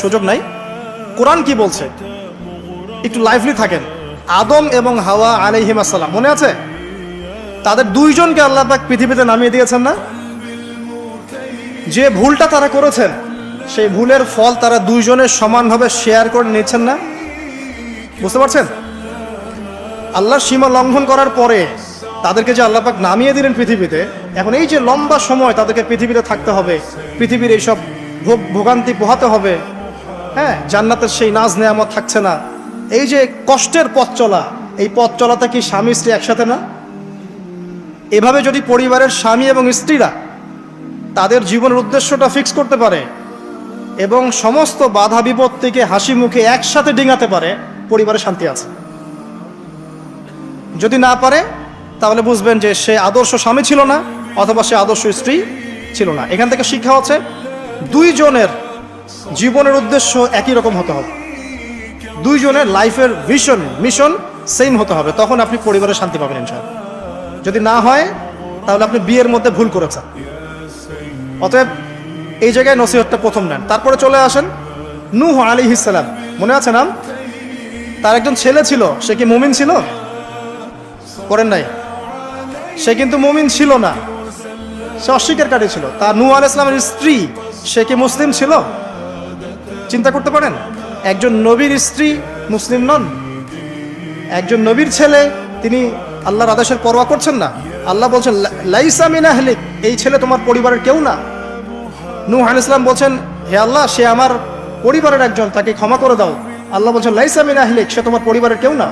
সুযোগ নাই। কোরআন কি বলছে একটু লাইভলি থাকেন। আদম এবং হাওয়া আলাইহিম আসসালাম, মনে আছে? তাদের দুইজনকে আল্লাহ পাক পৃথিবীতে নামিয়ে দিয়েছেন না? যে ভুলটা তারা করেছেন সেই ভুলের ফল তারা দুইজনের সমানভাবে শেয়ার করে নিচ্ছেন না? বুঝতে পারছেন? আল্লাহর সীমা লঙ্ঘন করার পরে তাদেরকে যে আল্লাহ পাক নামিয়ে দিলেন পৃথিবীতে, এখন এই যে লম্বা সময় তাদেরকে পৃথিবীতে থাকতে হবে, পৃথিবীর এইসব ভোগান্তি পোহাতে হবে, হ্যাঁ, জান্নাতের সেই নাজ নেয়ামত থাকছে না, এই যে কষ্টের পথ চলা, এই পথ চলাটা কি স্বামী স্ত্রী একসাথে না? এভাবে যদি পরিবারের স্বামী এবং স্ত্রীরা তাদের জীবনের উদ্দেশ্যটা ফিক্স করতে পারে এবং সমস্ত বাধা বিপত্তিকে হাসি মুখে একসাথে ডিঙাতে পারে, পরিবারে শান্তি আছে। যদি না পারে তাহলে বুঝবেন যে সে আদর্শ স্বামী ছিল না, অথবা সে আদর্শ স্ত্রী ছিল না। এখান থেকে শিক্ষা হচ্ছে দুইজনের জীবনের উদ্দেশ্য একই রকম হতে হবে, দুইজনের লাইফের ভিশন মিশন সেম হতে হবে, তখন আপনি পরিবারে শান্তি পাবেন ইনশাআল্লাহ। যদি না হয় তাহলে আপনি বিয়ের মধ্যে ভুল করেছেন। অতএব এই জায়গায় নসিহতটা প্রথম নেন। তারপরে চলে আসেন নূহ আলাইহিস সালাম, মনে আছে নাম? তার একজন ছেলে ছিল, সে কি মুমিন ছিল? করেন নাই? সে কিন্তু মুমিন ছিল না, সে অস্বীকারী ছিল। তার নূহ আলাইহিস সালামের স্ত্রী, সে কি মুসলিম ছিল? চিন্তা করতে পারেন? একজন নবীর স্ত্রী মুসলিম নন, একজন নবীর ছেলে, তিনি আল্লাহর আদেশের পরোয়া করছেন না। আল্লাহ বলছেন লাইসা মিন আহলিক, এই ছেলে তোমার পরিবারের কেউ না। নূহ আলাইহিস সালাম বলছেন, হে আল্লাহ, সে আমার পরিবারের একজন, তাকে ক্ষমা করে দাও। আল্লাহ বলছেন লাইসা মিন আহলিক, সে তোমার পরিবারের কেউ না।